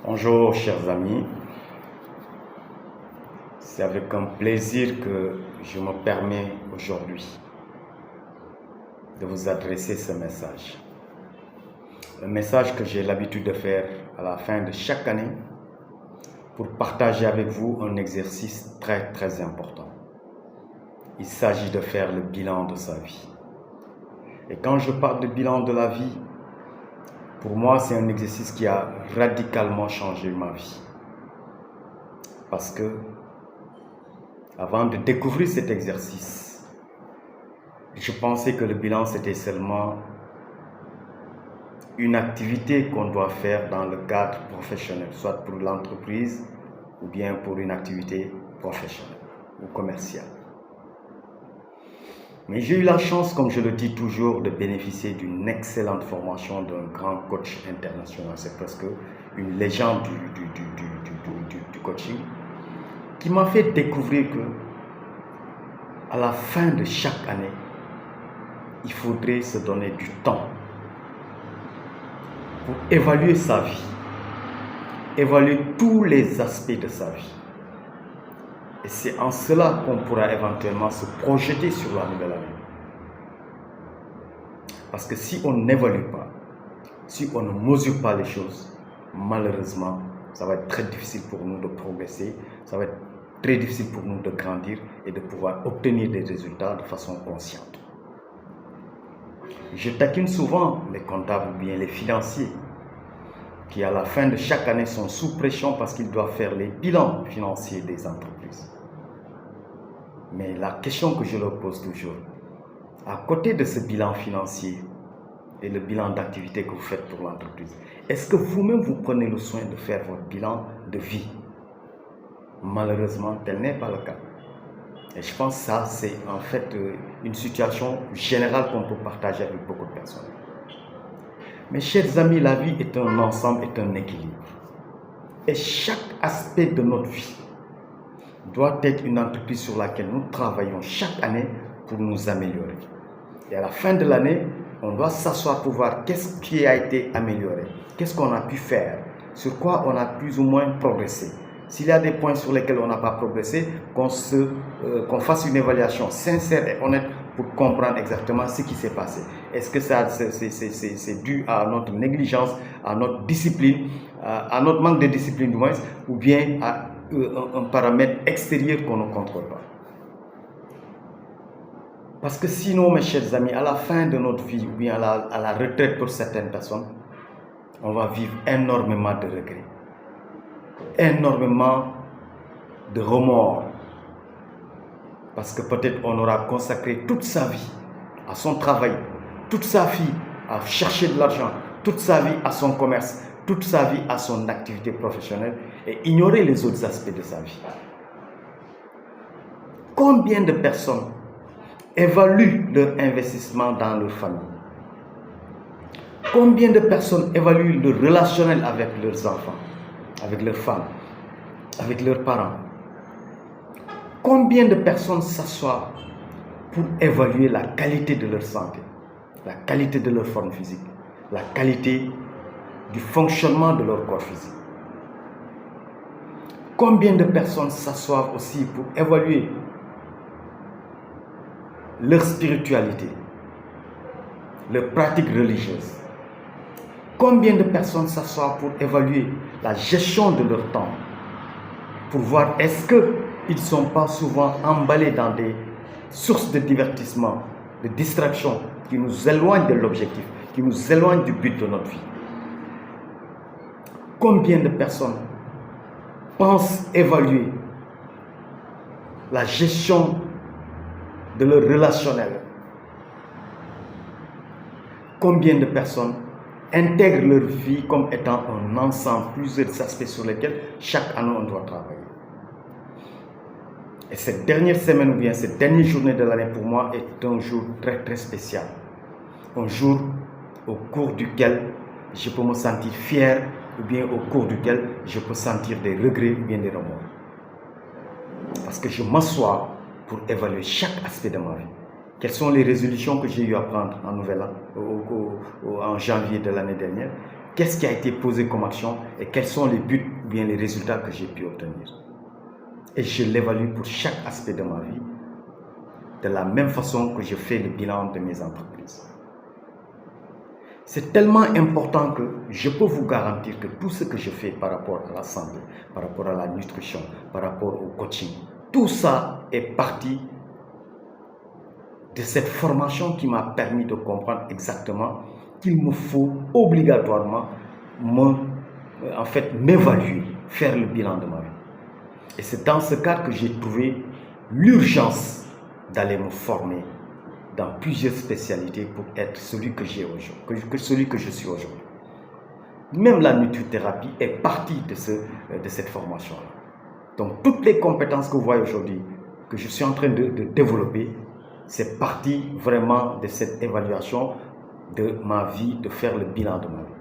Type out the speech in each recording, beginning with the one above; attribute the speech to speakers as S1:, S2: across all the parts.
S1: Bonjour chers amis, c'est avec un plaisir que je me permets aujourd'hui de vous adresser ce message. Un message que j'ai l'habitude de faire à la fin de chaque année pour partager avec vous un exercice très important. Il s'agit de faire le bilan de sa vie. Et quand je parle de bilan de la vie, pour moi, c'est un exercice qui a radicalement changé ma vie. Parce que, avant de découvrir cet exercice, je pensais que le bilan, c'était seulement une activité qu'on doit faire dans le cadre professionnel, soit pour l'entreprise ou bien pour une activité professionnelle ou commerciale. Mais j'ai eu la chance, comme je le dis toujours, de bénéficier d'une excellente formation d'un grand coach international. C'est presque une légende du coaching qui m'a fait découvrir que à la fin de chaque année, il faudrait se donner du temps pour évaluer sa vie, évaluer tous les aspects de sa vie. Et c'est en cela qu'on pourra éventuellement se projeter sur la nouvelle année. Parce que si on n'évalue pas, si on ne mesure pas les choses, malheureusement, ça va être très difficile pour nous de progresser, ça va être très difficile pour nous de grandir et de pouvoir obtenir des résultats de façon consciente. Je taquine souvent les comptables ou bien les financiers qui à la fin de chaque année sont sous pression parce qu'ils doivent faire les bilans financiers des entreprises. Mais la question que je leur pose toujours, à côté de ce bilan financier et le bilan d'activité que vous faites pour l'entreprise, est-ce que vous-même vous prenez le soin de faire votre bilan de vie? Malheureusement, tel n'est pas le cas. Et je pense que ça, c'est en fait une situation générale qu'on peut partager avec beaucoup de personnes. Mes chers amis, la vie est un ensemble, est un équilibre. Et chaque aspect de notre vie doit être une entreprise sur laquelle nous travaillons chaque année pour nous améliorer. Et à la fin de l'année, on doit s'asseoir pour voir qu'est-ce qui a été amélioré, qu'est-ce qu'on a pu faire, sur quoi on a plus ou moins progressé. S'il y a des points sur lesquels on n'a pas progressé, qu'on fasse une évaluation sincère et honnête pour comprendre exactement ce qui s'est passé. Est-ce que c'est dû à notre négligence, à notre discipline, à notre manque de discipline du moins, ou bien à un paramètre extérieur qu'on ne contrôle pas? Parce que sinon, mes chers amis, à la fin de notre vie, ou bien à la retraite pour certaines personnes, on va vivre énormément de regrets, énormément de remords. Parce que peut-être on aura consacré toute sa vie à son travail, toute sa vie à chercher de l'argent, toute sa vie à son commerce, toute sa vie à son activité professionnelle et ignorer les autres aspects de sa vie. Combien de personnes évaluent leur investissement dans leur famille? Combien de personnes évaluent le relationnel avec leurs enfants, avec leurs femmes, avec leurs parents? Combien de personnes s'assoient pour évaluer la qualité de leur santé, la qualité de leur forme physique, la qualité du fonctionnement de leur corps physique? Combien de personnes s'assoient aussi pour évaluer leur spiritualité, leurs pratiques religieuses? Combien de personnes s'assoient pour évaluer la gestion de leur temps, pour voir est-ce qu'ils ne sont pas souvent emballés dans des sources de divertissement, de distraction qui nous éloignent de l'objectif, qui nous éloignent du but de notre vie? Combien de personnes pensent évaluer la gestion de leur relationnel? Combien de personnes intègrent leur vie comme étant un ensemble, plusieurs aspects sur lesquels chaque année on doit travailler? Et cette dernière semaine ou bien cette dernière journée de l'année pour moi est un jour très spécial. Un jour au cours duquel je peux me sentir fier ou bien au cours duquel je peux sentir des regrets ou bien des remords. Parce que je m'assois pour évaluer chaque aspect de ma vie. Quelles sont les résolutions que j'ai eu à prendre en nouvel an, en janvier de l'année dernière? qu'est-ce qui a été posé comme action et quels sont les buts ou bien les résultats que j'ai pu obtenir. Et je l'évalue pour chaque aspect de ma vie, de la même façon que je fais le bilan de mes entreprises. C'est tellement important que je peux vous garantir que tout ce que je fais par rapport à la santé, par rapport à la nutrition, par rapport au coaching, tout ça est parti de cette formation qui m'a permis de comprendre exactement qu'il me faut obligatoirement m'évaluer, faire le bilan de ma vie. Et c'est dans ce cadre que j'ai trouvé l'urgence d'aller me former dans plusieurs spécialités pour être celui que j'ai aujourd'hui, celui que je suis aujourd'hui. Même la nutrithérapie est partie de cette formation-là. Donc toutes les compétences que vous voyez aujourd'hui, que je suis en train de développer, c'est parti vraiment de cette évaluation de ma vie, de faire le bilan de ma vie.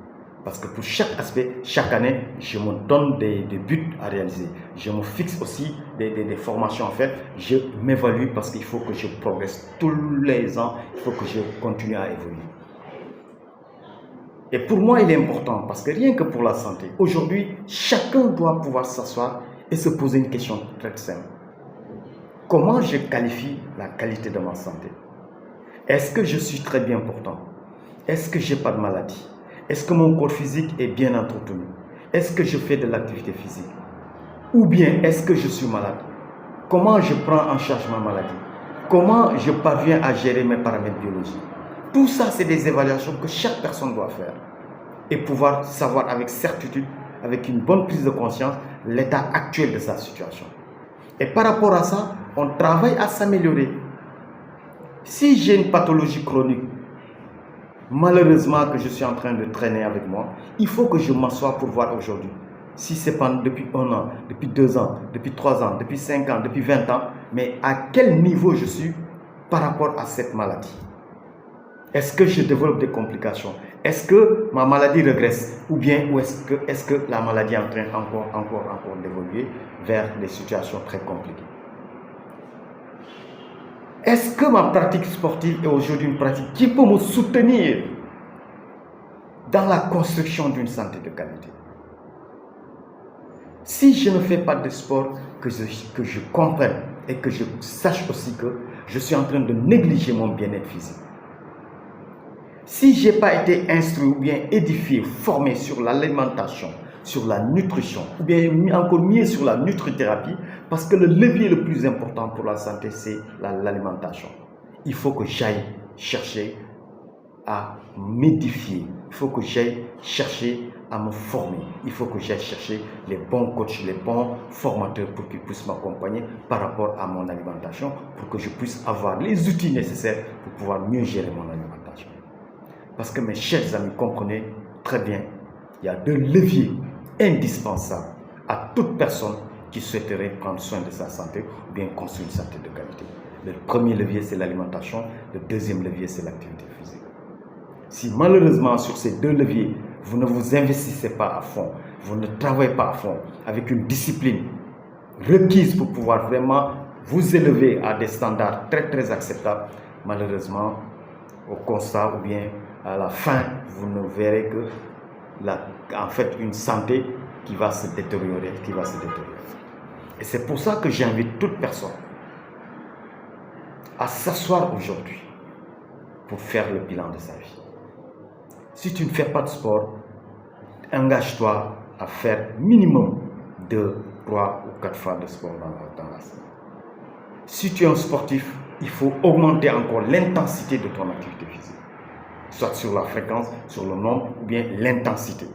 S1: Parce que pour chaque aspect, chaque année, je me donne des buts à réaliser. Je me fixe aussi des formations en fait. Je m'évalue parce qu'il faut que je progresse tous les ans. Il faut que je continue à évoluer. Et pour moi, il est important parce que rien que pour la santé, aujourd'hui, chacun doit pouvoir s'asseoir et se poser une question très simple. Comment je qualifie la qualité de ma santé? Est-ce que je suis très bien portant? Est-ce que je n'ai pas de maladie? Est-ce que mon corps physique est bien entretenu? Est-ce que je fais de l'activité physique? Ou bien est-ce que je suis malade? Comment je prends en charge ma maladie? Comment je parviens à gérer mes paramètres biologiques? Tout ça, c'est des évaluations que chaque personne doit faire et pouvoir savoir avec certitude, avec une bonne prise de conscience, l'état actuel de sa situation. Et par rapport à ça, on travaille à s'améliorer. Si j'ai une pathologie chronique, malheureusement que je suis en train de traîner avec moi, il faut que je m'assoie pour voir aujourd'hui. Si c'est pas depuis 1 an, depuis 2 ans, depuis 3 ans, depuis 5 ans, depuis 20 ans, mais à quel niveau je suis par rapport à cette maladie? Est-ce que je développe des complications? Est-ce que ma maladie régresse? Ou bien est-ce que la maladie est en train encore d'évoluer vers des situations très compliquées? Est-ce que ma pratique sportive est aujourd'hui une pratique qui peut me soutenir dans la construction d'une santé de qualité? Si je ne fais pas de sport, que je comprenne et que je sache aussi que je suis en train de négliger mon bien-être physique. Si je n'ai pas été instruit ou bien édifié, formé sur l'alimentation, sur la nutrition, ou bien encore mieux sur la nutrithérapie, parce que le levier le plus important pour la santé, c'est l'alimentation. Il faut que j'aille chercher à m'édifier, il faut que j'aille chercher à me former, il faut que j'aille chercher les bons coachs, les bons formateurs pour qu'ils puissent m'accompagner par rapport à mon alimentation, pour que je puisse avoir les outils nécessaires pour pouvoir mieux gérer mon alimentation. Parce que mes chers amis, comprenez très bien, il y a 2 leviers indispensables à toute personne qui souhaiterait prendre soin de sa santé ou bien construire une santé de qualité. Le premier levier, c'est l'alimentation. Le deuxième levier, c'est l'activité physique. Si malheureusement, sur ces 2 leviers, vous ne vous investissez pas à fond, vous ne travaillez pas à fond, avec une discipline requise pour pouvoir vraiment vous élever à des standards très très acceptables, malheureusement, au constat ou bien à la fin, vous ne verrez que une santé qui va se détériorer, Et c'est pour ça que j'invite toute personne à s'asseoir aujourd'hui pour faire le bilan de sa vie. Si tu ne fais pas de sport, engage-toi à faire minimum 2, 3 ou 4 fois de sport dans la semaine. Si tu es un sportif, il faut augmenter encore l'intensité de ton activité physique. Soit sur la fréquence, sur le nombre ou bien l'intensité.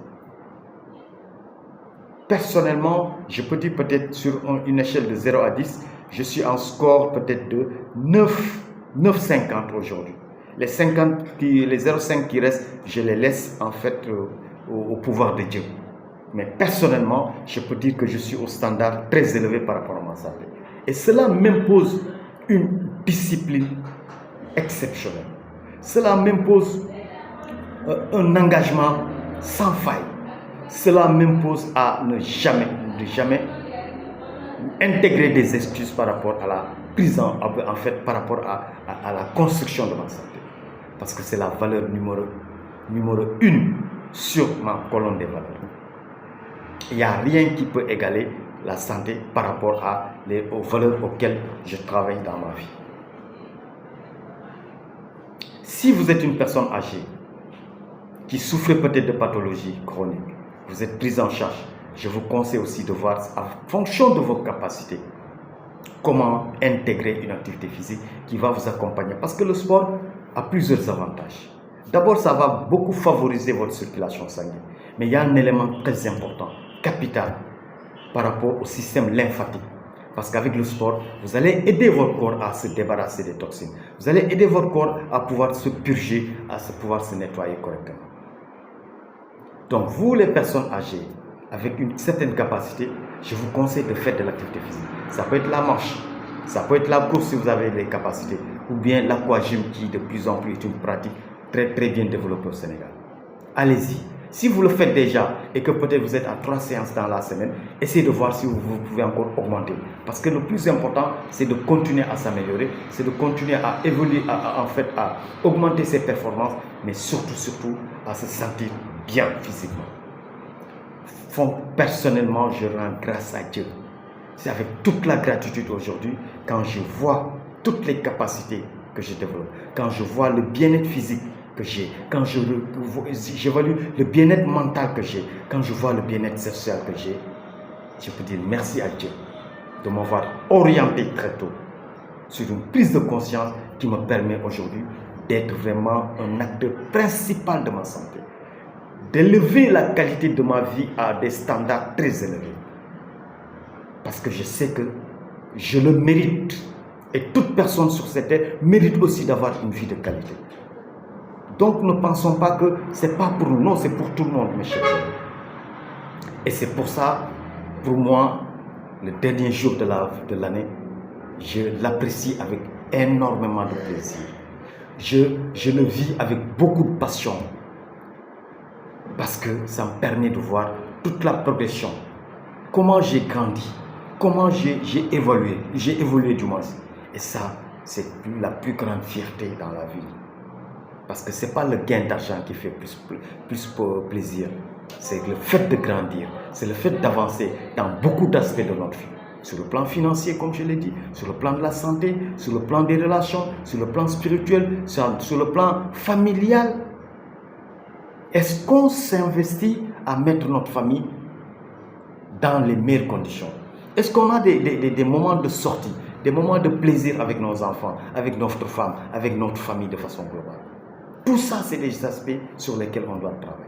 S1: Personnellement, je peux dire peut-être sur une échelle de 0 à 10, je suis en score peut-être de 9,50 aujourd'hui. Les 0,5 qui restent, je les laisse en fait au pouvoir de Dieu. Mais personnellement, je peux dire que je suis au standard très élevé par rapport à ma santé. Et cela m'impose une discipline exceptionnelle. Cela m'impose un engagement sans faille. Cela m'impose à ne jamais intégrer des excuses par rapport à la prise par rapport à la construction de ma santé. Parce que c'est la valeur numéro 1 sur ma colonne des valeurs. Il n'y a rien qui peut égaler la santé par rapport aux valeurs auxquelles je travaille dans ma vie. Si vous êtes une personne âgée qui souffre peut-être de pathologies chroniques, vous êtes prise en charge, je vous conseille aussi de voir en fonction de vos capacités comment intégrer une activité physique qui va vous accompagner. Parce que le sport a plusieurs avantages. D'abord, ça va beaucoup favoriser votre circulation sanguine. Mais il y a un élément très important, capital, par rapport au système lymphatique. Parce qu'avec le sport, vous allez aider votre corps à se débarrasser des toxines. Vous allez aider votre corps à pouvoir se purger, à pouvoir se nettoyer correctement. Donc, vous les personnes âgées, avec une certaine capacité, je vous conseille de faire de l'activité physique. Ça peut être la marche, ça peut être la course si vous avez les capacités, ou bien l'aquagym qui de plus en plus est une pratique très très bien développée au Sénégal. Allez-y. Si vous le faites déjà et que peut-être vous êtes à 3 séances dans la semaine, essayez de voir si vous pouvez encore augmenter. Parce que le plus important, c'est de continuer à s'améliorer, c'est de continuer à évoluer, à augmenter ses performances, mais surtout à se sentir bien physiquement. Personnellement, je rends grâce à Dieu. C'est avec toute la gratitude aujourd'hui quand je vois toutes les capacités que je développe, quand je vois le bien-être physique que j'ai, quand j'évalue le bien-être mental que j'ai, quand je vois le bien-être social que j'ai, je peux dire merci à Dieu de m'avoir orienté très tôt sur une prise de conscience qui me permet aujourd'hui d'être vraiment un acteur principal de ma santé, d'élever la qualité de ma vie à des standards très élevés. Parce que je sais que je le mérite. Et toute personne sur cette terre mérite aussi d'avoir une vie de qualité. Donc ne pensons pas que ce n'est pas pour nous, non, c'est pour tout le monde, mes chers amis. Et c'est pour ça, pour moi, le dernier jour de l'année, je l'apprécie avec énormément de plaisir. Je le vis avec beaucoup de passion. Parce que ça me permet de voir toute la progression. Comment j'ai grandi, comment j'ai évolué du moins. Et ça, c'est la plus grande fierté dans la vie. Parce que ce n'est pas le gain d'argent qui fait plus plaisir. C'est le fait de grandir, c'est le fait d'avancer dans beaucoup d'aspects de notre vie. Sur le plan financier, comme je l'ai dit, sur le plan de la santé, sur le plan des relations, sur le plan spirituel, sur le plan familial. Est-ce qu'on s'investit à mettre notre famille dans les meilleures conditions? Est-ce qu'on a des moments de sortie, des moments de plaisir avec nos enfants, avec notre femme, avec notre famille de façon globale? Tout ça, c'est des aspects sur lesquels on doit travailler.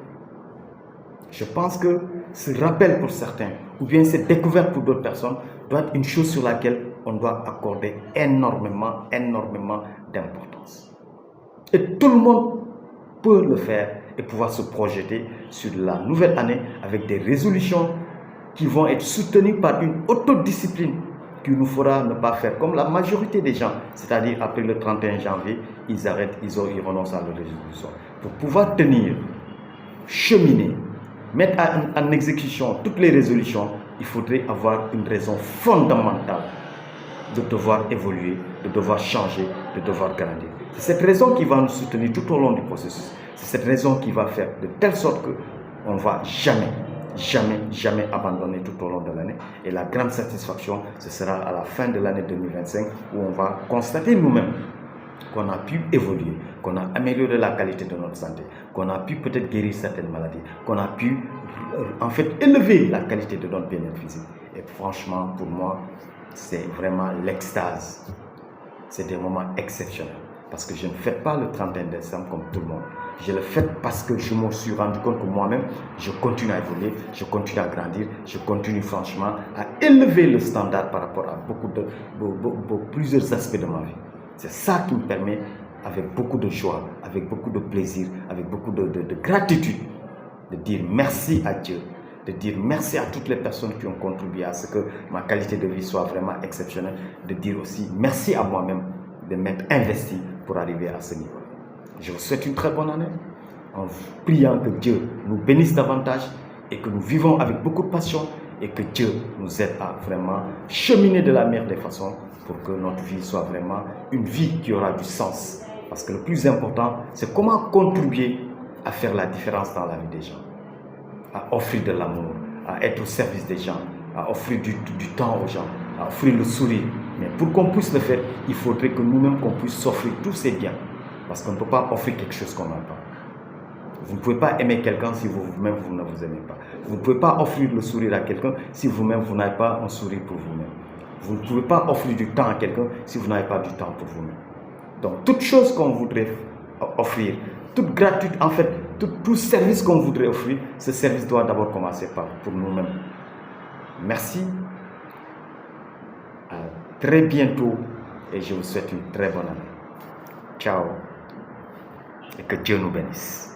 S1: Je pense que ce rappel pour certains, ou bien cette découverte pour d'autres personnes, doit être une chose sur laquelle on doit accorder énormément d'importance. Et tout le monde peut le faire et pouvoir se projeter sur la nouvelle année avec des résolutions qui vont être soutenues par une autodiscipline qui nous fera ne pas faire comme la majorité des gens, c'est-à-dire après le 31 janvier, ils arrêtent, ils renoncent à leur résolution. Pour pouvoir tenir, cheminer, mettre en exécution toutes les résolutions, il faudrait avoir une raison fondamentale de devoir évoluer, de devoir changer, de devoir grandir. C'est cette raison qui va nous soutenir tout au long du processus. C'est cette raison qui va faire de telle sorte qu'on ne va jamais abandonner tout au long de l'année. Et la grande satisfaction, ce sera à la fin de l'année 2025 où on va constater nous-mêmes qu'on a pu évoluer, qu'on a amélioré la qualité de notre santé, qu'on a pu peut-être guérir certaines maladies, qu'on a pu en fait élever la qualité de notre bien-être physique. Et franchement, pour moi, c'est vraiment l'extase. C'est des moments exceptionnels. Parce que je ne fête pas le 31 décembre comme tout le monde. Je le fête parce que je me suis rendu compte que moi-même, je continue à évoluer, je continue à grandir, je continue franchement à élever le standard par rapport à plusieurs aspects de ma vie. C'est ça qui me permet, avec beaucoup de joie, avec beaucoup de plaisir, avec beaucoup de gratitude, de dire merci à Dieu, de dire merci à toutes les personnes qui ont contribué à ce que ma qualité de vie soit vraiment exceptionnelle, de dire aussi merci à moi-même de m'être investi pour arriver à ce niveau. Je vous souhaite une très bonne année, en priant que Dieu nous bénisse davantage et que nous vivons avec beaucoup de passion et que Dieu nous aide à vraiment cheminer de la meilleure des façons pour que notre vie soit vraiment une vie qui aura du sens. Parce que le plus important, c'est comment contribuer à faire la différence dans la vie des gens, à offrir de l'amour, à être au service des gens, à offrir du temps aux gens, à offrir le sourire. Mais pour qu'on puisse le faire, il faudrait que nous-mêmes qu'on puisse s'offrir tous ces biens. Parce qu'on ne peut pas offrir quelque chose qu'on n'a pas. Vous ne pouvez pas aimer quelqu'un si vous-même vous ne vous aimez pas. Vous ne pouvez pas offrir le sourire à quelqu'un si vous-même vous n'avez pas un sourire pour vous-même. Vous ne pouvez pas offrir du temps à quelqu'un si vous n'avez pas du temps pour vous-même. Donc, toute chose qu'on voudrait offrir, toute gratuite, en fait, tout service qu'on voudrait offrir, ce service doit d'abord commencer pour nous-mêmes. Merci. À très bientôt et je vous souhaite une très bonne année. Ciao et que Dieu nous bénisse.